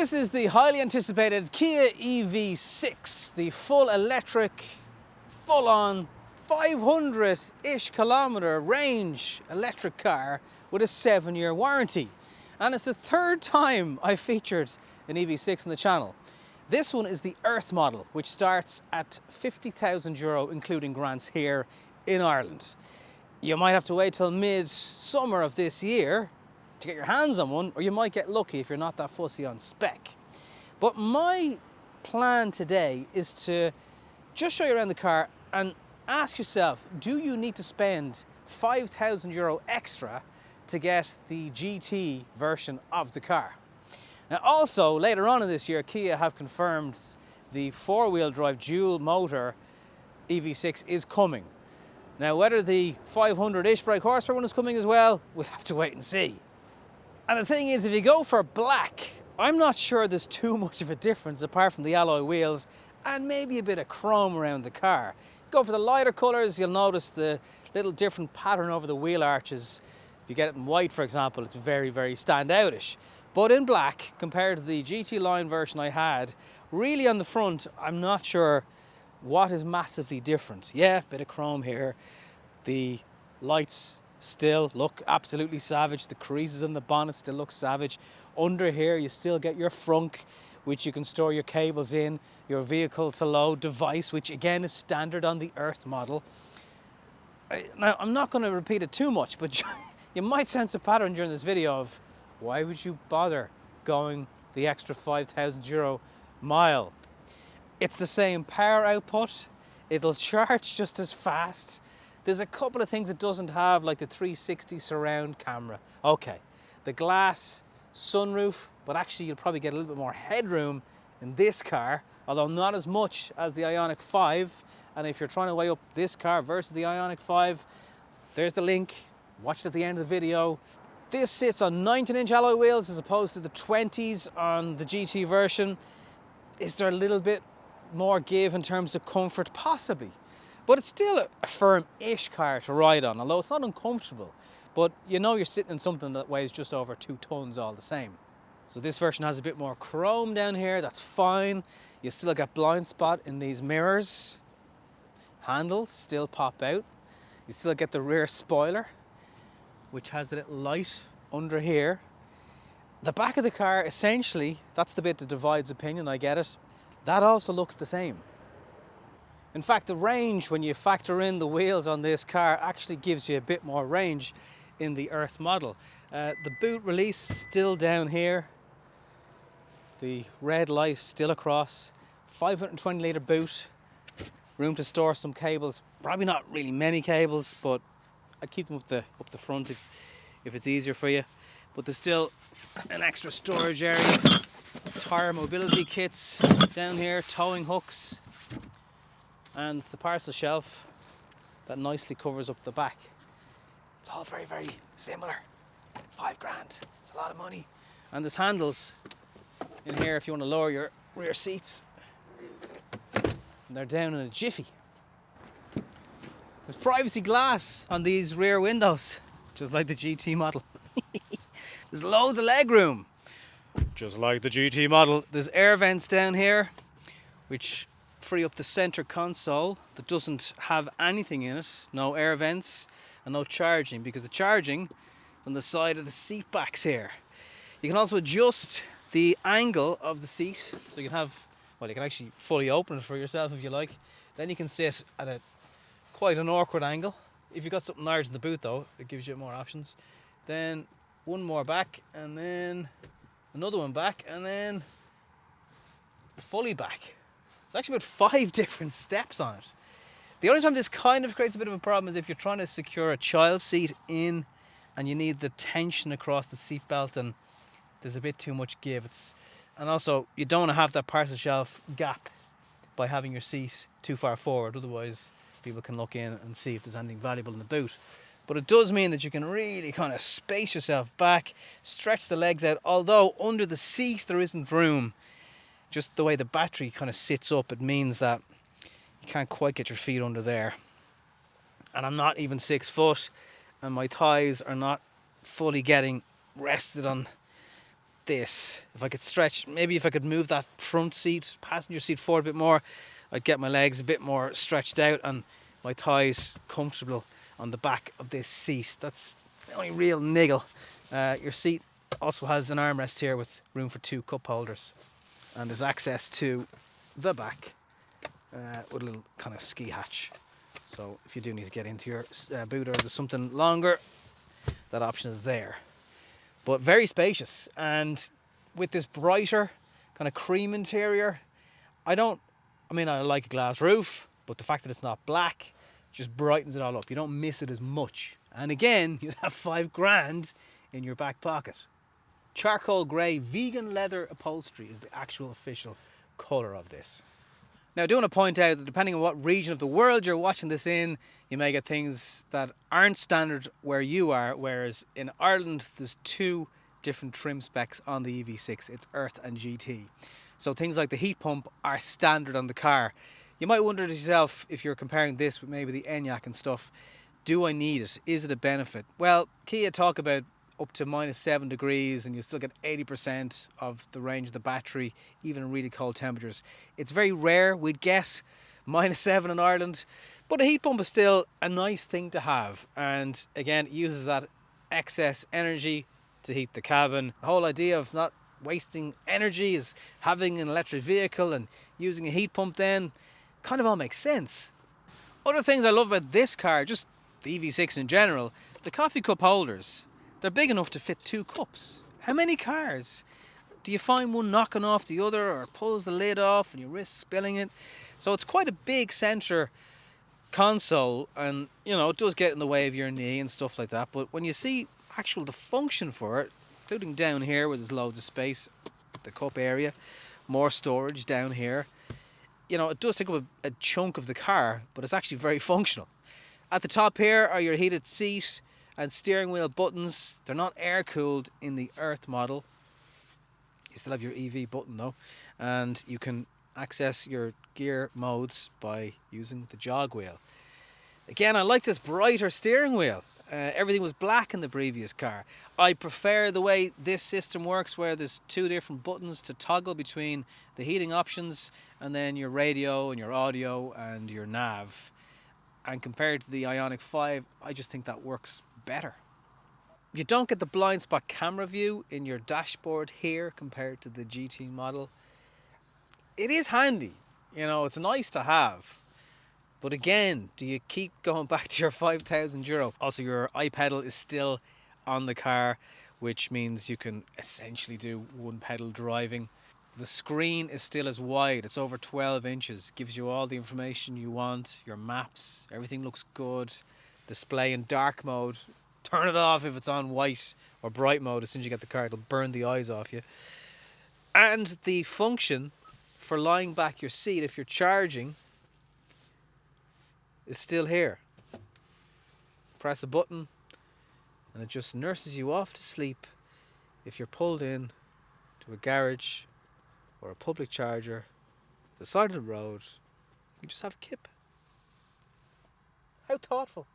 This is the highly anticipated Kia EV6, the full electric, full-on 500-ish kilometre range electric car with a 7-year warranty. And it's the third time I've featured an EV6 on the channel. This one is the Earth model, which starts at €50,000, including grants here in Ireland. You might have to wait till mid-summer of this year to get your hands on one, or you might get lucky if you're not that fussy on spec. But my plan today is to just show you around the car and ask yourself, do you need to spend €5,000 extra to get the GT version of the car? Now also, later on in this year, Kia have confirmed the four-wheel drive dual motor EV6 is coming. Now whether the 500-ish brake horsepower one is coming as well, we'll have to wait and see. And the thing is, if you go for black, I'm not sure there's too much of a difference apart from the alloy wheels and maybe a bit of chrome around the car. Go for the lighter colours, you'll notice the little different pattern over the wheel arches. If you get it in white, for example, it's very, very standoutish. But in black, compared to the GT line version I had, really on the front, I'm not sure what is massively different. Yeah, bit of chrome here. The lights still look absolutely savage. The creases on the bonnet still look savage. Under here, you still get your frunk, which you can store your cables in, your vehicle to load device, which again is standard on the Earth model. Now, I'm not going to repeat it too much, but you might sense a pattern during this video of why would you bother going the extra €5,000 mile? It's the same power output. It'll charge just as fast. There's a couple of things it doesn't have, like the 360 surround camera. Okay, the glass sunroof, but actually you'll probably get a little bit more headroom in this car, although not as much as the Ioniq 5. And if you're trying to weigh up this car versus the Ioniq 5, there's the link. Watch it at the end of the video. This sits on 19-inch alloy wheels as opposed to the 20s on the GT version. Is there a little bit more give in terms of comfort? Possibly. But it's still a firm-ish car to ride on, although it's not uncomfortable. But you know you're sitting in something that weighs just over 2 tons all the same. So this version has a bit more chrome down here, that's fine. You still get blind spot in these mirrors. Handles still pop out. You still get the rear spoiler, which has a little light under here. The back of the car, essentially, that's the bit that divides opinion, I get it. That also looks the same. In fact, the range, when you factor in the wheels on this car, actually gives you a bit more range in the Earth model. The boot release still down here. The red light still across. 520 litre boot. Room to store some cables. Probably not really many cables, but I'd keep them up the front if it's easier for you. But there's still an extra storage area. Tire mobility kits down here, towing hooks. And the parcel shelf that nicely covers up the back. It's all very, very similar. £5 grand, it's a lot of money. And there's handles in here if you want to lower your rear seats. And they're down in a jiffy. There's privacy glass on these rear windows, just like the GT model. There's loads of leg room, just like the GT model. There's air vents down here, which free up the center console that doesn't have anything in it. No air vents and no charging, because the charging is on the side of the seat backs here. You can also adjust the angle of the seat, so you can have, well, you can actually fully open it for yourself if you like. Then you can sit at quite an awkward angle. If you've got something large in the boot though, it gives you more options. Then one more back, and then another one back, and then fully back. There's actually about 5 different steps on it. The only time this kind of creates a bit of a problem is if you're trying to secure a child seat in and you need the tension across the seat belt and there's a bit too much give. And also, you don't want to have that parcel shelf gap by having your seat too far forward, otherwise people can look in and see if there's anything valuable in the boot. But it does mean that you can really kind of space yourself back, stretch the legs out, although under the seat there isn't room. Just the way the battery kind of sits up, it means that you can't quite get your feet under there. And I'm not even 6 foot, and my thighs are not fully getting rested on this. If I could stretch, maybe if I could move that front seat, passenger seat forward a bit more, I'd get my legs a bit more stretched out and my thighs comfortable on the back of this seat. That's the only real niggle. Your seat also has an armrest here with room for 2 cup holders, and there's access to the back with a little kind of ski hatch. So if you do need to get into your boot or there's something longer, that option is there. But very spacious, and with this brighter kind of cream interior, I like a glass roof, but the fact that it's not black just brightens it all up. You don't miss it as much. And again, you'd have $5,000 in your back pocket. Charcoal grey vegan leather upholstery is the actual official colour of this. Now, I do want to point out that depending on what region of the world you're watching this in, you may get things that aren't standard where you are, whereas in Ireland there's 2 different trim specs on the EV6. It's Earth and GT. So things like the heat pump are standard on the car. You might wonder to yourself, if you're comparing this with maybe the Enyaq and stuff, do I need it? Is it a benefit? Well, Kia talk about up to -7 degrees and you still get 80% of the range of the battery, even in really cold temperatures. It's very rare we'd get -7 in Ireland, but a heat pump is still a nice thing to have. And again, it uses that excess energy to heat the cabin. The whole idea of not wasting energy is having an electric vehicle and using a heat pump then kind of all makes sense. Other things I love about this car, just the EV6 in general, the coffee cup holders. They're big enough to fit 2 cups. How many cars do you find one knocking off the other or pulls the lid off and you risk spilling it? So it's quite a big centre console, and it does get in the way of your knee and stuff like that. But when you see the function for it, including down here where there's loads of space, the cup area, more storage down here, it does take up a chunk of the car, but it's actually very functional. At the top here are your heated seat and steering wheel buttons. They're not air cooled in the Earth model. You still have your EV button though, and you can access your gear modes by using the jog wheel. Again, I like this brighter steering wheel. Everything was black in the previous car. I prefer the way this system works, where there's 2 different buttons to toggle between the heating options and then your radio and your audio and your nav. And compared to the Ioniq 5, I just think that works better. You don't get the blind spot camera view in your dashboard here compared to the GT model. It is handy, it's nice to have. But again, do you keep going back to your €5,000? Also, your iPedal is still on the car, which means you can essentially do 1-pedal driving. The screen is still as wide. It's over 12 inches. Gives you all the information you want, your maps, everything looks good. Display in dark mode. Turn it off if it's on white or bright mode. As soon as you get the car, it'll burn the eyes off you. And the function for lying back your seat if you're charging is still here. Press a button and it just nurses you off to sleep if you're pulled in to a garage or a public charger, the side of the road. You just have a kip. How thoughtful.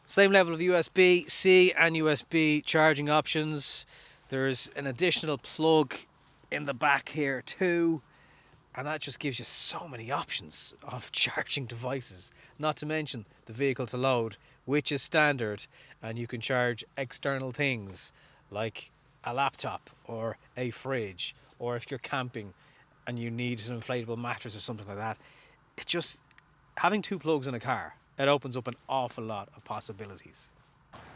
Same level of USB-C and USB charging options. There's an additional plug in the back here too. And that just gives you so many options of charging devices. Not to mention the vehicle to load, which is standard. And you can charge external things like a laptop or a fridge. Or if you're camping and you need an inflatable mattress or something like that. It's just having 2 plugs in a car. It opens up an awful lot of possibilities.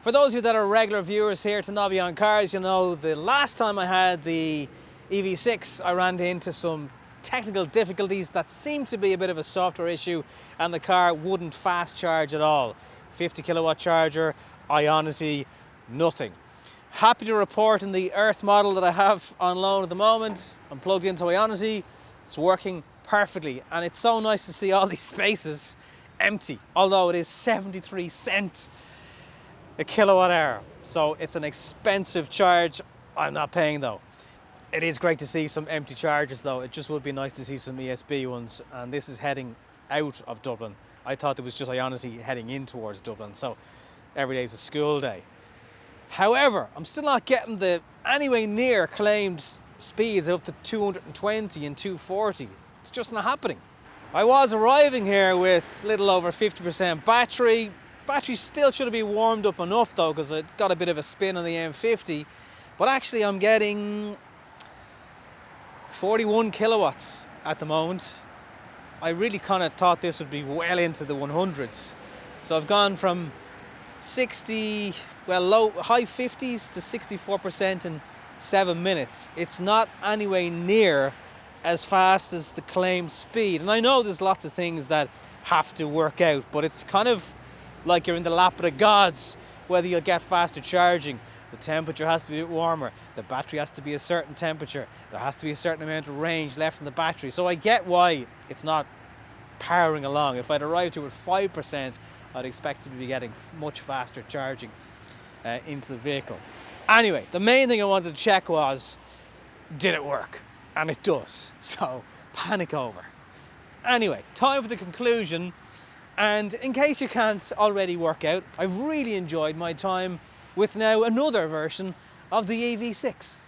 For those of you that are regular viewers here to Nobby on Cars, the last time I had the EV6, I ran into some technical difficulties that seemed to be a bit of a software issue, and the car wouldn't fast charge at all. 50 kilowatt charger, IONITY, nothing. Happy to report in the Earth model that I have on loan at the moment, I'm plugged into IONITY, it's working perfectly, and it's so nice to see all these spaces empty, although it is 73 cents a kilowatt hour. So it's an expensive charge. I'm not paying though. It is great to see some empty chargers though. It just would be nice to see some ESB ones, and this is heading out of Dublin. I thought it was just IONITY heading in towards Dublin, so every day is a school day. However, I'm still not getting the anywhere near claimed speeds up to 220 and 240. It's just not happening. I was arriving here with little over 50% battery. Battery still should have been warmed up enough though, because it got a bit of a spin on the M50. But actually I'm getting 41 kilowatts at the moment. I really kind of thought this would be well into the 100s. So I've gone from 60, well, high 50s to 64% in 7 minutes. It's not anywhere near as fast as the claimed speed. And I know there's lots of things that have to work out, but it's kind of like you're in the lap of the gods, whether you'll get faster charging. The temperature has to be a bit warmer. The battery has to be a certain temperature. There has to be a certain amount of range left in the battery. So I get why it's not powering along. If I'd arrived here with 5%, I'd expect to be getting much faster charging into the vehicle. Anyway, the main thing I wanted to check was, did it work? And it does. So, panic over. Anyway, time for the conclusion. And in case you can't already work out, I've really enjoyed my time with now another version of the EV6.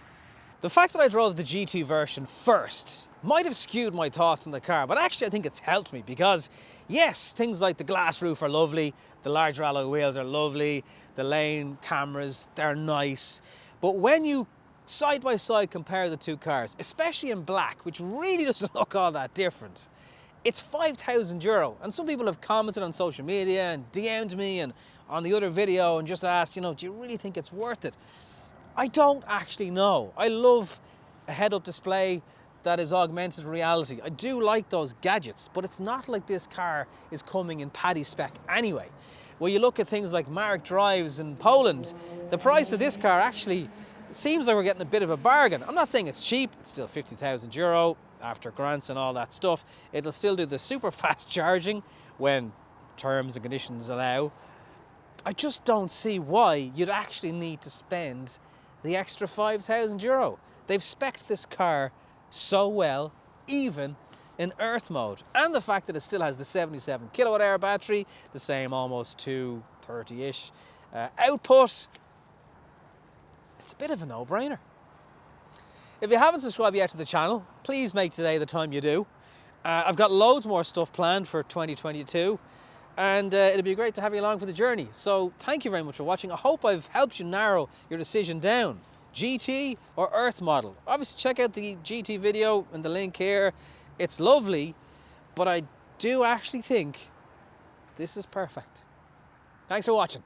The fact that I drove the GT version first might have skewed my thoughts on the car, but actually I think it's helped me because, yes, things like the glass roof are lovely, the larger alloy wheels are lovely, the lane cameras, they're nice, but when you side by side compare the two cars, especially in black, which really doesn't look all that different, it's €5,000. And some people have commented on social media and DM'd me and on the other video and just asked, you know, do you really think it's worth it? I don't actually know. I love a head-up display that is augmented reality. I do like those gadgets, but it's not like this car is coming in paddy spec anyway. When you look at things like Mark drives in Poland, the price of this car actually seems like we're getting a bit of a bargain. I'm not saying it's cheap, it's still €50,000 after grants and all that stuff. It'll still do the super fast charging when terms and conditions allow. I just don't see why you'd actually need to spend the extra €5,000. They've spec'd this car so well, even in Earth mode. And the fact that it still has the 77 kilowatt hour battery, the same almost 230-ish output, it's a bit of a no-brainer. If you haven't subscribed yet to the channel, please make today the time you do. I've got loads more stuff planned for 2022. And it'd be great to have you along for the journey. So thank you very much for watching. I hope I've helped you narrow your decision down. GT or Earth model. Obviously check out the GT video and the link here. It's lovely, but I do actually think this is perfect. Thanks for watching.